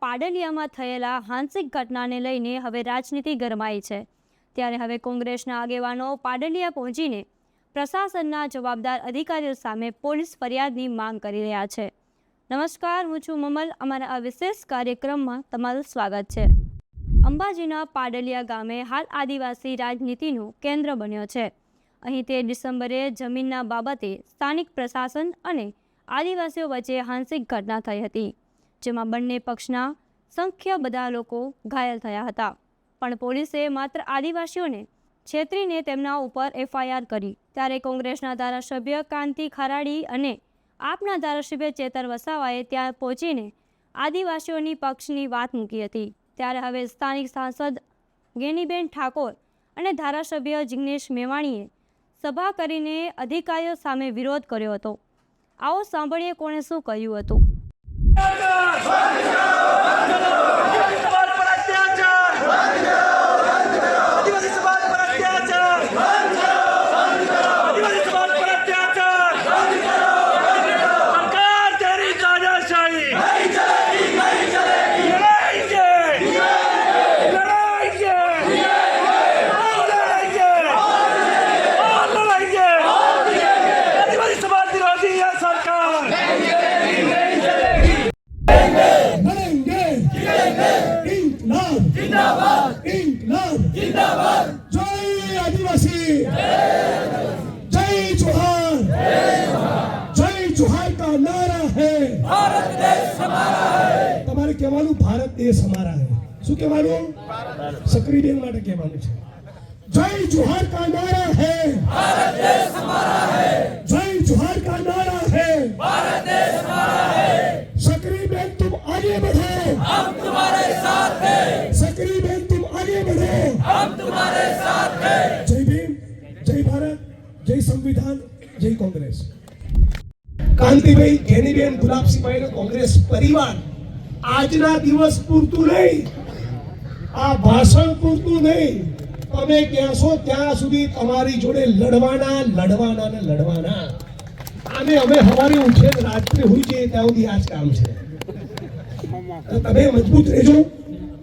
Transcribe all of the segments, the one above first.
પાડલિયામાં થયેલા હાંસિક ઘટનાને લઈને હવે રાજનીતિ ગરમાઈ છે। ત્યારે હવે કોંગ્રેસના આગેવાનો પાડલિયા પહોંચીને પ્રશાસનના જવાબદાર અધિકારીઓ સામે પોલીસ ફરિયાદની માંગ કરી રહ્યા છે। નમસ્કાર, હું છું મમલ। અમારા આ વિશેષ કાર્યક્રમમાં તમારું સ્વાગત છે। અંબાજીના પાડલિયા ગામે હાલ આદિવાસી રાજનીતિનું કેન્દ્ર બન્યો છે। અહીં 13 ડિસેમ્બરે જમીનના બાબતે સ્થાનિક પ્રશાસન અને આદિવાસીઓ વચ્ચે હાંસિક ઘટના થઈ હતી, જેમાં બંને પક્ષના સંખ્ય બધા લોકો ઘાયલ થયા હતા। પણ પોલીસે માત્ર આદિવાસીઓને છેતરીને તેમના ઉપર FIR કરી। ત્યારે કોંગ્રેસના ધારાસભ્ય કાંતિ ખરાડી અને આપના ધારાસભ્ય ચેતર વસાવાએ ત્યાં પહોંચીને આદિવાસીઓની પક્ષની વાત મૂકી હતી। ત્યારે હવે સ્થાનિક સાંસદ ગેનીબેન ઠાકોર અને ધારાસભ્ય જિગ્નેશ મેવાણીએ સભા કરીને અધિકારીઓ સામે વિરોધ કર્યો હતો। આવો સાંભળીએ કોણે શું કહ્યું હતું। તમારે કહેવાનું ભારત દેશ हमारा है। શું કહેવાનું? સક્રિય બેન માટે કહેવાનું છે। જય જોહાર કા નારા है, भारत देश हमारा है। જય જોહાર કા નારા है, भारत देश हमारा है। સક્રિય બેન तुम आगे बढ़ो, हम तुम्हारे साथ हैं। સક્રિય બેન तुम आगे बढ़ो, हम तुम्हारे साथ हैं। જય ભીમ, જય ભારત, જય સંવિધાન, જય કોંગ્રેસ। કાંતિભાઈ, ગેનીબેન, ગુલાબસિંહભાઈ નો કોંગ્રેસ પરિવાર આજના દિવસ પૂરતું નહીં, આ ભાષણ પૂરતું નહીં, તમે કહેશો ત્યાં સુધી તમારી જોડે લડવાના ને લડવાના। અમે સવારે ઉઠીએ રાત્રે હોઈ જઈએ ત્યાં સુધી આ જ કામ છે। તમે મજબૂત રહેજો,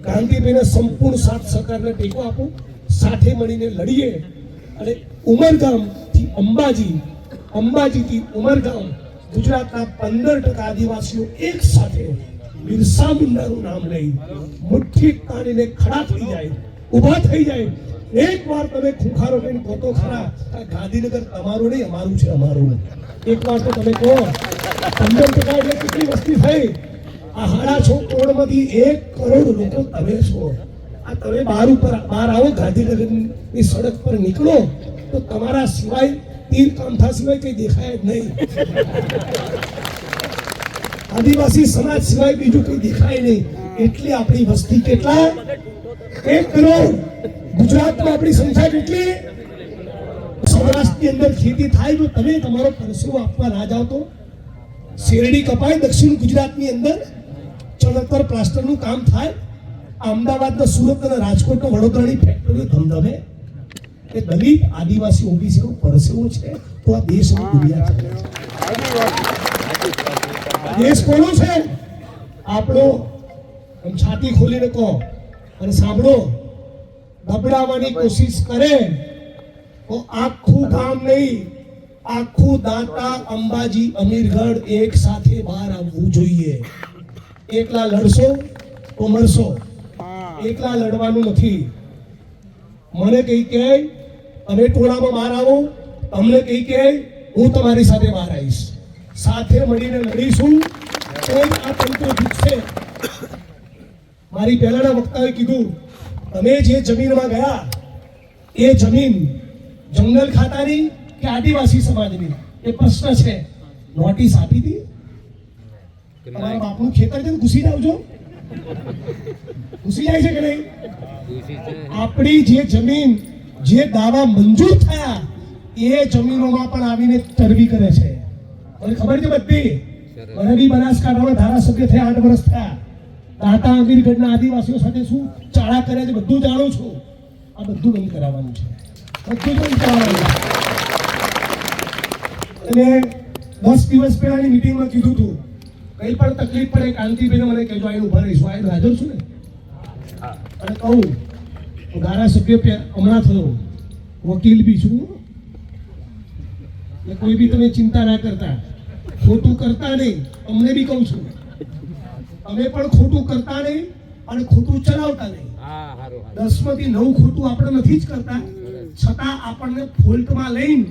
કાંતિભાઈને સંપૂર્ણ સાથ સહકારને ટેકો આપો, સાથે મળીને લડીએ અને ઉમરગામથી અંબાજી, અંબાજીથી ઉમરગામ ગુજરાતના 15% આદિવાસીઓ એક સાથે બિરસા મુંડાનું નામ લઈ મુઠ્ઠી તાણીને ખડા થઈ જાય, ઊભા થઈ જાય। એકવાર તમે ખૂંખારો કરીને કહો તો ખરા, ગાંધીનગર તમારું નહીં અમારું છે, અમારું। એકવાર તો તમે કહો 15% એટલે કેટલી વસ્તી થઈ? આ 6.5 કરોડમાંથી 1 કરોડ લોકો તમે છો। આ તમે બહાર આવો, ગાંધીનગરની સડક પર નીકળો તો તમારા સિવાય तीर कामठा सिवाय कई देखाय ज नहीं। आदिवासी समाज सिवाय बीजू कई देखाय नहीं। एटली आपणी वस्ती केटला? 1 करोड़। गुजरात में आपणी संख्या केटली? सौराष्ट्र अंदर खेती थाय जो तमे तमारो परसेवो आपवा ना जाओ तो शेरडी कपाय, दक्षिण गुजरात ની અંદર ચણતર પ્લાસ્ટરનું કામ થાય, અમદાવાદ, સુરત અને રાજકોટ, વડોદરાની ફેક્ટરીઓ ધમધમે। કે દલિત, આદિવાસી, ઓબીસી નો પરસેવો છે તો આ દેશની દુનિયા છે। દેશ કોનો છે? આપણો। છાતી ખોલીને કહો અને સાંભળો, દબડાવવાની કોશિશ કરે તો આખું ગામ નહીં, આખું દાંતા, અંબાજી, અમીરગઢ એક સાથે બહાર આવવું જોઈએ। એકલા લડશો તો મરશો, એકલા લડવાનું નથી। મને કઈ કહે તમે ટોળામાં બહાર આવો, તમને કઈ કહે હું તમારી સાથે બહાર આવીશ, સાથે મળીને લડીશું તો આ તંત્ર જીતશે। મારી પહેલાના વક્તાએ કીધું, તમે જે જમીનમાં ગયા એ જમીન જંગલ ખાતાની કે આદિવાસી સમાજની? એ પ્રશ્ન છે। નોટિસ આપી હતી? તમારા બાપનું ખેતર છે, ઘૂસી આવજો। ઘૂસી જાય છે કે નહીં? આપણી જે જમીન, જે દાવા મંજૂર થયા એ જમીનોમાં પણ આવીને ચરબી કરે છે। મને ખબર છે બધી। મને બી બનાસકાંઠામાં ધારાસભ્ય થયા 8 વર્ષ થયા। દાંતા, અમીરગઢના આદિવાસીઓ સાથે શું ચાળા કરે છે બધું જાણું છું। આ બધું બંધ કરાવવાનું છે, બધું બંધ કરાવવાનું છે। અને 10 દિવસ પહેલાની મીટિંગમાં કીધું હતું કઈ પણ તકલીફ પડે કાંતિબેન મને કહેજો, આઈને ઉભા રહીશું, આઈને હાજર છું ને. અને કહું તો ધારાસભ્ય હમણાં થયો, વકીલ બી છું, એટલે કોઈ બી તમે ચિંતા ના કરતા, ખોટું કરતા નહીં. અમને બી કહું છું, અમે પણ ખોટું કરતા નહીં અને ખોટું ચલાવતા નહીં. 10માંથી 9 ખોટું આપણે નથી જ કરતા, છતાં આપણને ફોલ્ટમાં લઈને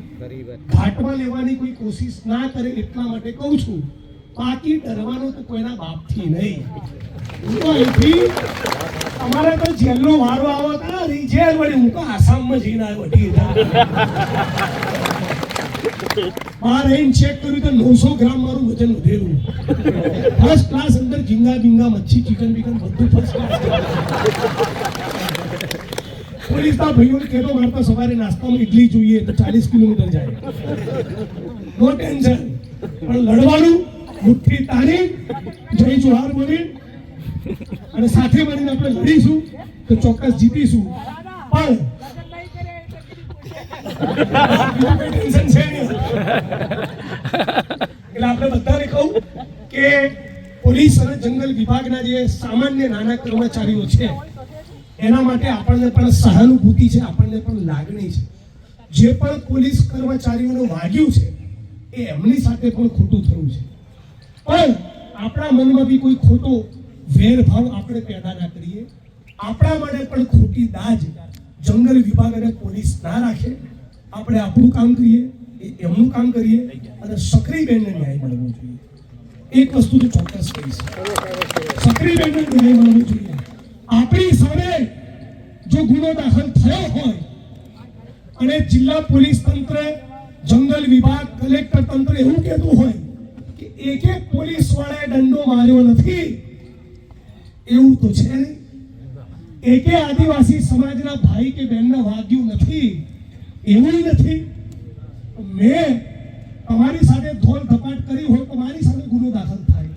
ઘાટમાં લેવાની કોઈ કોશિશ ના કરે એટલા માટે કહું છું. બાકી ડરવાનું તો કોઈના બાપથી નહીં. હું તો અહીંથી અમારે તો જેલનો વારો આવો હતા, જેલ વળી હું તો આસામમાં જઈને આવ્યો હતી. બહાર આવીને ચેક કર્યું તો 900 ગ્રામ મારું વજન વધેલું. ફર્સ્ટ ક્લાસ, અંદર ઝીંગા બિંગા મચ્છી ચિકન બિકન બધું ફર્સ્ટ ક્લાસ. પોલીસના ભાઈઓને કહેતો મારે તો સવારે નાસ્તામાં ઇડલી જોઈએ તો 40 કિલોમીટર જાય. નો ટેન્શન, પણ લડવાનું મુઠ્ઠી તારી, જય જોહાર બોલી અને સાથે મળીને આપણે લડીશું તો ચોક્કસ જીતીશું. પણ ટેન્શન છે નહીં. એટલે આપણે બધાને કહું કે પોલીસ અને જંગલ વિભાગના જે સામાન્ય નાના કર્મચારીઓ છે એના માટે આપણને પણ સહાનુભૂતિ છે, આપણને પણ લાગણી છે. જે પણ પોલીસ કર્મચારીઓને વાગ્યું છે એ એમની સાથે પણ ખોટું થયું છે, પણ આપણા મનમાં બી કોઈ ખોટો વેરભાવ આપણે પેદા ના કરીએ. આપણા માટે પણ ખોટી દાજ જંગલ વિભાગ અને પોલીસ ના રાખે. આપણે આપણું કામ કરીએ, એમનું કામ કરીએ અને સક્રિયબેનને ન્યાય મળવો જોઈએ. એક વસ્તુ તો ચોક્કસ કહીશ, સક્રિયબેનને ન્યાય મળવો જોઈએ. આપણી સામે જો ગુનો દાખલ થયો હોય અને જિલ્લા પોલીસ તંત્ર, જંગલ વિભાગ, કલેક્ટર તંત્ર એવું કહેતું હોય કે એક પોલીસ વાળાએ દંડો માર્યો નથી, એવું તો છે નહીં. એકે આદિવાસી સમાજના ભાઈ કે બહેનને વાગ્યું નથી, એવું નથી. મેં તમારી સાથે ધોલ ધપાટ કરી હોય તો મારી સામે ગુનો દાખલ થાય,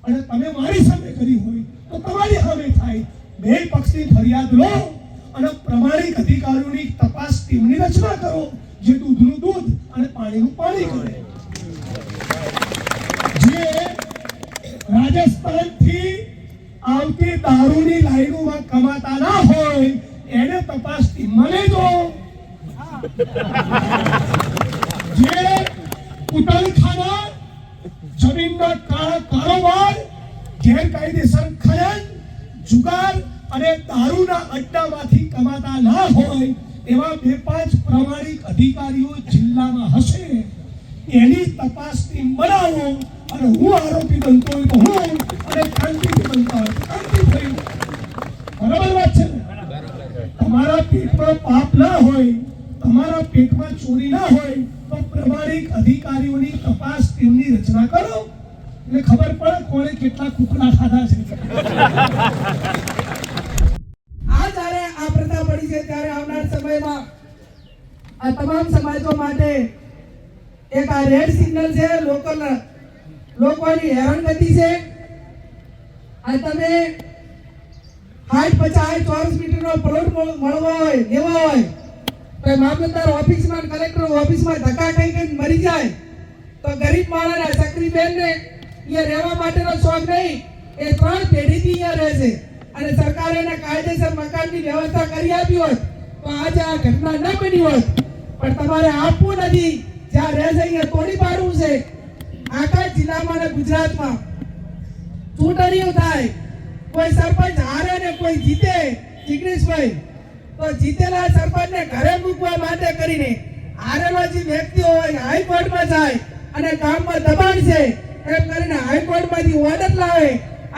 અને તમે મારી સામે કરી હોય તો તમારી સામે થાય. બે પક્ષની ફરિયાદ લો અને પ્રમાણિક અધિકારીઓની તપાસ ટીમની રચના કરો, જે દૂધનું દૂધ અને પાણીનું પાણી કરે. જે રાજસ્થાનથી આવતી દારૂની લાઈનોમાં કમાતા ના હોય એને તપાસ ટીમમાં લેજો. જે ઉટલખાના, જમીનના કારોબાર, ગેરકાયદેસર ખનન, જુગાર અને દારૂના અડ્ડામાંથી કમાતા ના હોય એવા 2-5 પ્રમાણિક અધિકારીઓ જિલ્લામાં હશે, એની તપાસ ટીમ બનાવો. અને હું આરોપી બનતો હોય તો હું, અને કાંતિભાઈ બનતા હોય તો કાંતિભાઈ. બરાબર વાત છે ને? તમારા પેટમાં પાપ ના હોય, તમારા પેટમાં ચોરી ના હોય તો પ્રમાણિક અધિકારીઓની તપાસ ટીમની રચના કરો, એટલે ખબર પડે કોણે કેટલા કુકડા ખાધા છે. આ જ્યારે આ પ્રથા પડી છે ત્યારે આવનાર સમયમાં આ તમામ સમાજો માટે એક આ રેડ સિગ્નલ છે. લોકોની હેરાનગતિ છે. આ તમે 60-50 ચોરસ મીટરનો પ્લોટ મળવો હોય, લેવો હોય તો મામલતદાર ઓફિસમાં, કલેક્ટર ઓફિસમાં ધક્કા ખાઈને મરી જાય તો ગરીબ માણસના સક્રિયબેનને અહીંયા રહેવા માટેનો શોખ નહીં, એ 3 પેઢીથી અહીંયા રહે છે. અને સરકારે એને કાયદેસર મકાનની વ્યવસ્થા કરી આપી હોત તો આજે આ ઘટના ન બની હોત. પણ તમારે આપવું નથી, જ્યાં રહે છે અહીંયા તોડી પાડવું છે. આખા જિલ્લામાં અને ગુજરાતમાં ચૂંટણીઓ થાય, કોઈ સરપંચ હારે ને કોઈ જીતે, જિગ્નેશભાઈ, તો જીતેલા સરપંચને ઘરે મૂકવા માટે કરીને હારેલો જે વ્યક્તિઓ હોય હાઈકોર્ટમાં જાય અને ગામમાં દબાણ છે એમ કરીને હાઈકોર્ટમાંથી ઓર્ડર લાવે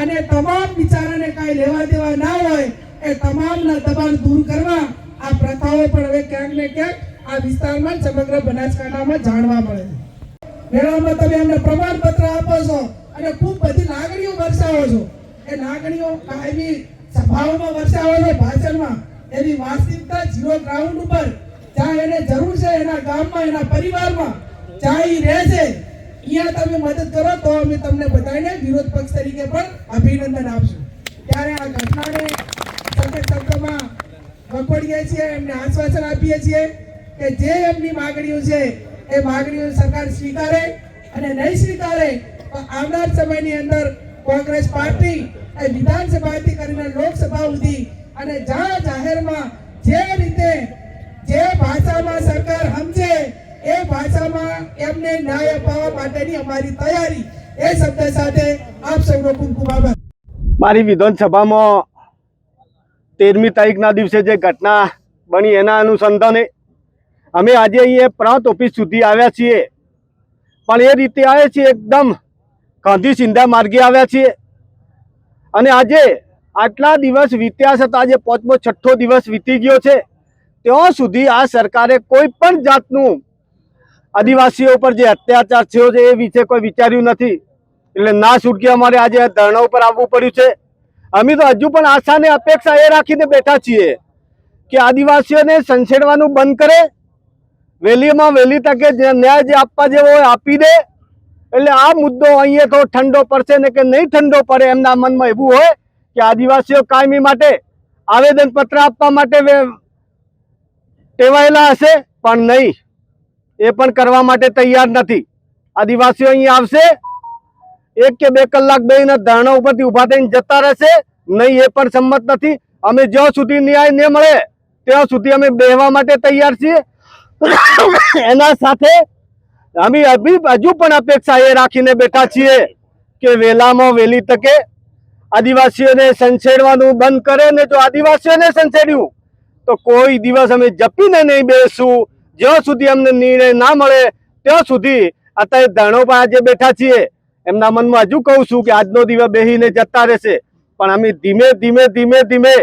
અને તમામ બિચારાને કાંઈ લેવા દેવા ના હોય એ તમામના દબાણ દૂર કરવા આ પ્રથાઓ પણ હવે ક્યાંક ને ક્યાંક આ વિસ્તારમાં સમગ્ર બનાસકાંઠામાં જાણવા મળે છે. મેળામાં તમે અમને પ્રમાણપત્ર આપો છો અને ખૂબ બધી લાગણીઓ દર્શાવો છો. એ લાગણીઓ કાયમી સભાઓમાં દર્શાવો છો, ભાષણમાં. એની વાસ્તવિકતા 0 ગ્રાઉન્ડ ઉપર જ્યાં એને જરૂર છે, એના ગામમાં, એના પરિવારમાં જ્યાં ઈ રહે છે, અહીંયા તમે મદદ કરો તો અમે તમને બધાને વિરોધ પક્ષ તરીકે પણ અભિનંદન આપશું. ત્યારે આ ઘટનાને સંકટ તંત્રમાં વખોડીએ છીએ, એમને આશ્વાસન આપીએ છીએ કે જે એમની માગણીઓ છે એ માગણીઓ સરકાર સ્વીકારે, અને નહીં સ્વીકારે આવનાર સમયની અંદર કોંગ્રેસ પાર્ટી એ વિધાનસભાથી કરીને લોકસભા સુધી અને જાહેરમાં જે રીતે જે ભાષામાં સરકાર સમજે એ ભાષામાં એમને ન્યાય અપાવવા માટેની અમારી તૈયારી એ શબ્દ સાથે આપ સૌનો ખૂબ ખૂબ આભાર. મારી વિધાનસભામાં 13મી તારીખના દિવસે જે ઘટના બની એના અનુસંધાને અમે આજે અહીંયા પ્રાંત ઓફિસ સુધી આવ્યા છીએ, પણ એ રીતે આવ્યા છીએ એકદમ ગાંધી સિંધા માર્ગે આવ્યા છીએ. અને આજે આટલા દિવસ વીત્યા છતાં આજે 5મો 6થો દિવસ વીતી ગયો છે, ત્યાં સુધી આ સરકારે કોઈ પણ જાતનું આદિવાસીઓ પર જે અત્યાચાર થયો છે એ વિશે કોઈ વિચાર્યું નથી. એટલે ના છૂટકે અમારે આજે ધરણા ઉપર આવવું પડ્યું છે. અમે તો હજુ પણ આશા ને અપેક્ષા એ રાખીને બેઠા છીએ કે આદિવાસીઓને સંછેડવાનું બંધ કરે, વહેલીમાં વહેલી તકે ન્યાય જે આપવા જેવો હોય આપી દે. એટલે આ મુદ્દો અહીંયા તો ઠંડો પડશે ને કે નહીં ઠંડો પડે એમના મનમાં એવું હોય કે આદિવાસીઓ કાયમી માટે આવેદનપત્ર આપવા માટે ટેવાયેલા હશે, પણ નહીં, એ પણ કરવા માટે તૈયાર નથી. આદિવાસીઓ અહીં આવશે, 1 કે 2 કલાક બેહીને ધરણા ઉપરથી ઊભા થઈને જતા રહેશે, નહીં એ પણ સંમત નથી. અમે જ્યાં સુધી ન્યાય ન મળે ત્યાં સુધી અમે બેહવા માટે તૈયાર છીએ. એના સાથે અમે હજુ પણ અપેક્ષા એ રાખીને બેઠા છીએ કે વહેલામાં વહેલી તકે આદિવાસીઓને સંછેડવાનું બંધ કરે. ને જો આદિવાસીઓને સંછેડ્યું તો કોઈ દિવસ અમે જપીને નહીં બેસું. જ્યાં સુધી અમને નિર્ણય ના મળે ત્યાં સુધી અત્યારે ધરણો પર આજે બેઠા છીએ. એમના મનમાં હજુ કહું છું કે આજનો દિવસ બેહીને જતા રહેશે, પણ અમે ધીમે ધીમે ધીમે ધીમે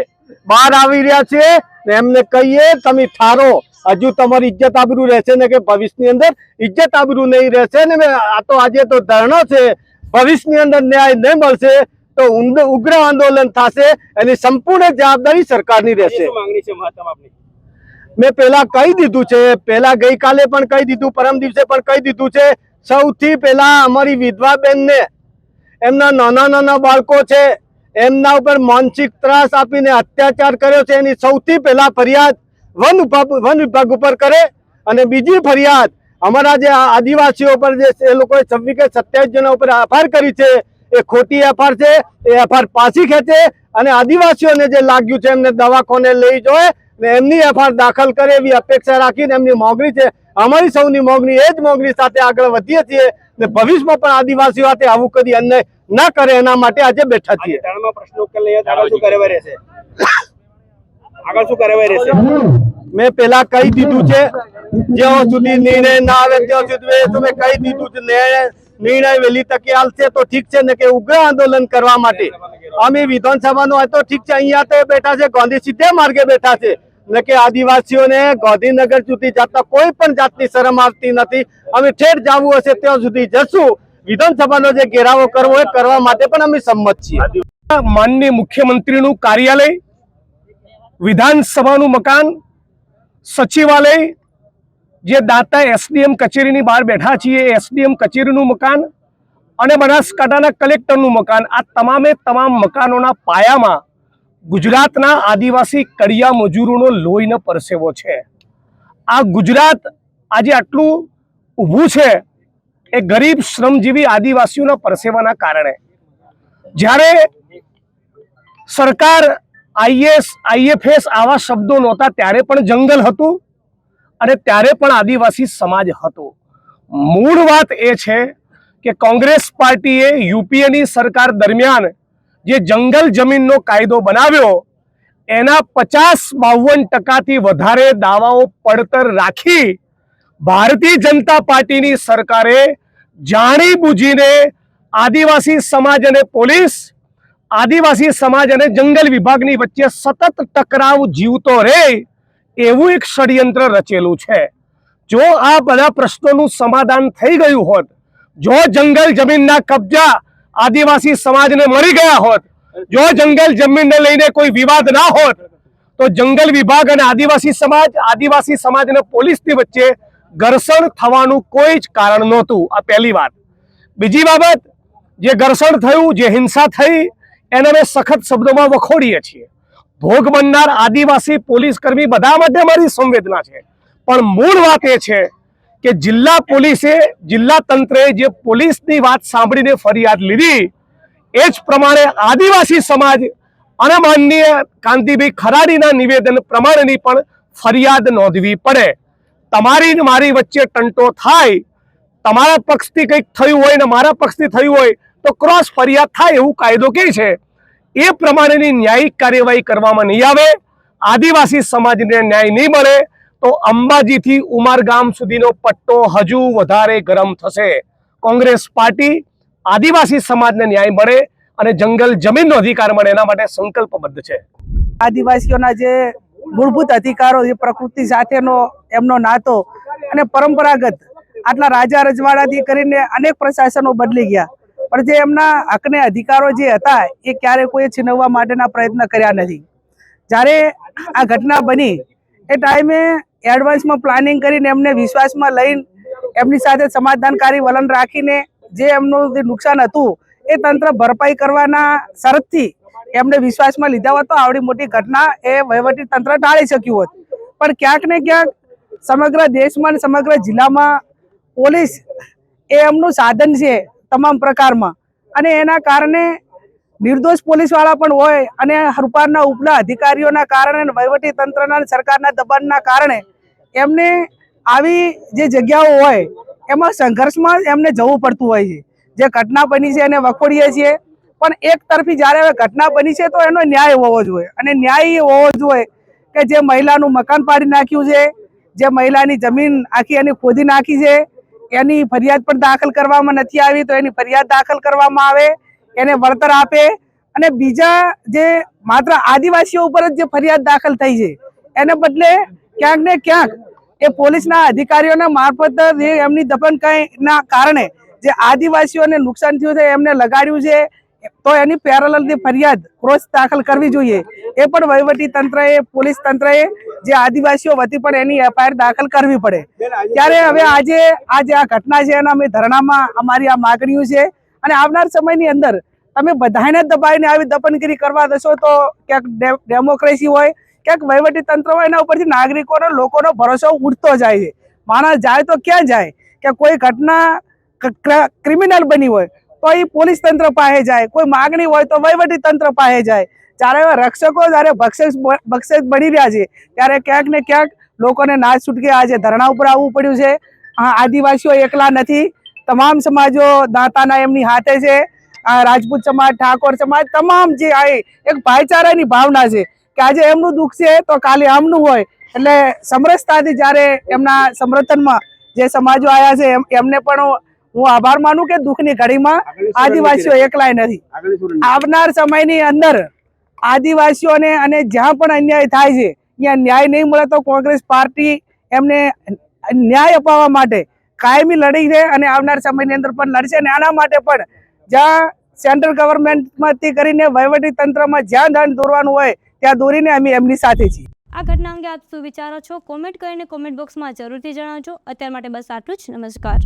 બહાર આવી રહ્યા છીએ ને એમને કહીએ તમે ઠારો, હજુ તમારી ઇજ્જત આબરૂ રહેશે ને કે ભવિષ્યની અંદર ઇજ્જત આબરૂ નહીં રહેશે ને. આ તો આજે તો ધરણો છે, ભવિષ્યની અંદર ન્યાય નહીં મળશે તો ઉગ્ર આંદોલન થશે. એની સંપૂર્ણ જવાબદારી સરકારની રહેશે. મેં પહેલા કહી દીધું છે, પહેલા ગઈકાલે પણ કહી દીધું, પરમ દિવસે પણ કહી દીધું છે. સૌથી પહેલા અમારી વિધવા બેનને, એમના નાના નાના બાળકો છે, એમના ઉપર માનસિક ત્રાસ આપીને અત્યાચાર કર્યો છે, એની સૌથી પહેલા ફરિયાદ વન વિભાગ ઉપર કરે. અને બીજી ફરિયાદ અમારા જે આદિવાસીઓ પર જે એ લોકોએ 27 જણા ઉપર એફઆઈઆર કરી છે, એ ખોટી એફઆઈઆર છે. એ એફઆઈઆર પાછી ખેંચે અને આદિવાસીઓને જે લાગ્યું છે એમને દવાખાને લઈ જાય ને એમની એફઆઈઆર દાખલ કરે એવી અપેક્ષા રાખીને એમની માંગણી છે. અમારી સૌની માંગણી એ જ માંગણી સાથે આગળ વધીએ છીએ ને ભવિષ્યમાં પણ આદિવાસીઓ સાથે આવું કદી અન્યાય ના કરે એના માટે આજે બેઠા છીએ. મેં પેલા કહી દીધું છે, જ્યાં સુધી નિર્ણય ના આવે ત્યાં સુધી મેં કહી દીધું છે નિર્ણય વહેલી તકે આવશે તો ઠીક છે ને કે ઉગ્ર આંદોલન કરવા માટે અમે વિધાનસભાનો હોય તો ઠીક છે, અહીંયા તો બેઠા છે, ગાંધી સીધે માર્ગે બેઠા છે ને કે આદિવાસીઓને ગાંધીનગર સુધી જતા કોઈ પણ જાતની શરમ આવતી નથી. અમે ઠેર જવું હશે ત્યાં સુધી જશું. વિધાનસભાનો જે ઘેરાવો કરવો એ કરવા માટે પણ અમે સંમત છીએ. માનનીય મુખ્યમંત્રીનું કાર્યાલય, વિધાનસભાનું મકાન, સચિવાલય, જે દાતા એસડીએમ કચેરીની બહાર બેઠા છીએ એસડીએમ કચેરીનું મકાન અને બનાસકાંઠાના કલેક્ટરનું મકાન, આ તમામે તમામ મકાનોના પાયામાં ગુજરાતના આદિવાસી કડિયા મજૂરોનો લોહીનો પરસેવો છે. આ ગુજરાત આજે આટલું ઊભું છે એ ગરીબ શ્રમજીવી આદિવાસીઓના પરસેવાના કારણે. જ્યારે સરકાર આઈએસ આઈએફએસ આવા શબ્દો નહોતા ત્યારે પણ જંગલ હતું અને ત્યારે પણ આદિવાસી સમાજ હતો. મૂળ વાત એ છે કે કોંગ્રેસ પાર્ટીએ યુપીએની સરકાર દરમિયાન જે જંગલ જમીનનો કાયદો બનાવ્યો એના 50-52% વધારે દાવાઓ પડતર રાખી ભારતીય જનતા પાર્ટીની સરકારે જાણી બુજીને આદિવાસી સમાજ અને પોલીસ, આદિવાસી સમાજ અને જંગલ વિભાગની વચ્ચે સતત ટકરાવ જીવતો રહે એવું એક ષડયંત્ર રચેલું છે. જો આ બધા પ્રશ્નોનું સમાધાન થઈ ગયું હોત, જો જંગલ જમીનના કબજા આદિવાસી સમાજને મળી ગયા હોત, જો જંગલ જમીનને લઈને કોઈ વિવાદ ના હોત, તો જંગલ વિભાગ અને આદિવાસી સમાજ અને પોલીસની વચ્ચે ઘર્ષણ થવાનું કોઈ જ કારણ નહોતું. આ પહેલી વાત. બીજી બાબત, જે ઘર્ષણ થયું, જે હિંસા થઈ એને અમે સખત શબ્દોમાં વખોડીએ છીએ. ભોગ બનનાર આદિવાસી પોલીસ કર્મી બધા માટે મારી સંવેદના છે, પણ મૂળ વાત એ છે કે જિલ્લા પોલીસે, જિલ્લા તંત્રે જે પોલીસની વાત સાંભળીને ફરિયાદ લીધી, એ જ પ્રમાણે આદિવાસી સમાજ અને માનનીય કાંતિભાઈ ખરાડીના નિવેદન પ્રમાણેની પણ ફરિયાદ નોંધવી પડે. તમારી ને મારી વચ્ચે ટંટો થાય, તમારા પક્ષથી કંઈક થયું હોય ને મારા પક્ષથી થયું હોય તો ક્રોસ ફરિયાદ થાય એવું કાયદો કહે છે. એ પ્રમાણેની ન્યાયિક કાર્યવાહી કરવામાં નહીં આવે, આદિવાસી સમાજને ન્યાય નહીં મળે તો અંબાજીથી ઉમરગામ સુધીનો પટ્ટો હજુ વધારે ગરમ થશે. કોંગ્રેસ પાર્ટી આદિવાસી સમાજને ન્યાય મળે અને જંગલ જમીનનો અધિકાર મળે એના માટે સંકલ્પબદ્ધ છે. આદિવાસીઓના જે મૂળભૂત અધિકારો, જે પ્રકૃતિ સાથેનો એમનો નાતો અને પરંપરાગત આટલા રાજા રજવાડાથી કરીને અનેક પ્રશાસનો બદલી ગયા, પણ જે એમના હકને અધિકારો જે હતા એ ક્યારે કોઈ છીનવવા માટેના પ્રયત્ન કર્યા નથી. જ્યારે આ ઘટના બની એ ટાઈમે એડવાન્સમાં પ્લાનિંગ કરીને એમને વિશ્વાસમાં લઈને એમની સાથે સમાધાનકારી વલણ રાખીને જે એમનું જે નુકસાન હતું એ તંત્ર ભરપાઈ કરવાના શરતથી એમને વિશ્વાસમાં લીધા હોત તો આવડી મોટી ઘટના એ વહીવટી તંત્ર ટાળી શક્યું હોત. પણ ક્યાંક ને ક્યાંક સમગ્ર દેશમાં સમગ્ર જિલ્લામાં પોલીસ એ એમનું સાધન છે તમામ પ્રકારમાં, અને એના કારણે નિર્દોષ પોલીસવાળા પણ હોય અને હરપારના ઉપલા અધિકારીઓના કારણે, વહીવટી તંત્રના સરકારના દબાણના કારણે એમને આવી જે જગ્યાઓ હોય એમાં સંઘર્ષમાં એમને જવું પડતું હોય છે. જે ઘટના બની છે એને વખોડીએ છીએ, પણ એક તરફી જ્યારે હવે ઘટના બની છે તો એનો ન્યાય હોવો જોઈએ, અને ન્યાય એ હોવો જોઈએ કે જે મહિલાનું મકાન પાડી નાખ્યું છે, જે મહિલાની જમીન આખી એની ખોદી નાખી છે, એની ફરિયાદ પણ દાખલ કરવામાં નથી આવી તો એની ફરિયાદ દાખલ કરવામાં આવે, એને વળતર આપે. અને બીજા જે માત્ર આદિવાસીઓ ઉપર જ જે ફરિયાદ દાખલ થઈ છે એને બદલે ક્યાંક ને ક્યાંક એ પોલીસના અધિકારીઓના મારફત જે એમની દબણકાઈના કારણે જે આદિવાસીઓને નુકસાન થયું છે એમને લગાડ્યું છે, તો એની પેરેલલની ફરિયાદ ક્રોસ દાખલ કરવી જોઈએ. એ પણ વહીવટી તંત્રએ, પોલીસ તંત્રએ જે આદિવાસીઓ વતી પણ એની એફઆઈઆર દાખલ કરવી પડે. ત્યારે હવે આજે આ ઘટના છે એના અમે ધરણામાં અમારી આ માગણીઓ છે, અને આવનાર સમયની અંદર તમે બધાને દબાઈને આવી દબનગીરી કરવા દેશો તો ક્યાંક ડેમોક્રેસી હોય, ક્યાંક વહીવટી તંત્ર હોય, એના ઉપરથી નાગરિકોનો, લોકોનો ભરોસો ઉઠતો જાય છે. માણસ જાય તો ક્યાં જાય કે કોઈ ઘટના ક્રિમિનલ બની હોય તો એ પોલીસ તંત્ર પાસે જાય, કોઈ માગણી હોય તો વહીવટી તંત્ર પાસે જાય. જ્યારે રક્ષકો જ્યારે ભક્ષક બની રહ્યા છે ત્યારે ક્યાંક ને ક્યાંક લોકોને ના છૂટકે આજે ધરણા ઉપર આવવું પડ્યું છે. આદિવાસીઓ એકલા નથી, તમામ સમાજો દાંતાના એમની હાથે છે. રાજપૂત સમાજ, ઠાકોર સમાજ, તમામ જે આ એક ભાઈચારાની ભાવના છે કે આજે એમનું દુઃખ છે તો કાલે આમનું હોય, એટલે સમરસતાથી જ્યારે એમના સમર્થનમાં જે સમાજો આવ્યા છે એમને પણ હું આભાર માનું કે દુઃખની ઘડીમાં આદિવાસીઓ એકલાય નથી. આવનાર સમયની અંદર આદિવાસીઓને અને જ્યાં પણ અન્યાય થાય છે ત્યાં ન્યાય નહીં મળે તો કોંગ્રેસ પાર્ટી એમને ન્યાય અપાવવા માટે કાયમી લડી છે અને આવનાર સમયની અંદર પણ લડશે. અને આના માટે પણ જ્યાં સેન્ટ્રલ ગવર્મેન્ટમાંથી કરીને વહીવટી તંત્રમાં જ્યાં ધ્યાન દોરવાનું હોય ત્યાં દોરીને અમે એમની સાથે છીએ. આ ઘટના અંગે આપ શું વિચારો છો? કોમેન્ટ કરીને કોમેન્ટ બોક્સમાં જરૂરથી જણાવજો. અત્યાર માટે બસ આટલું જ. નમસ્કાર.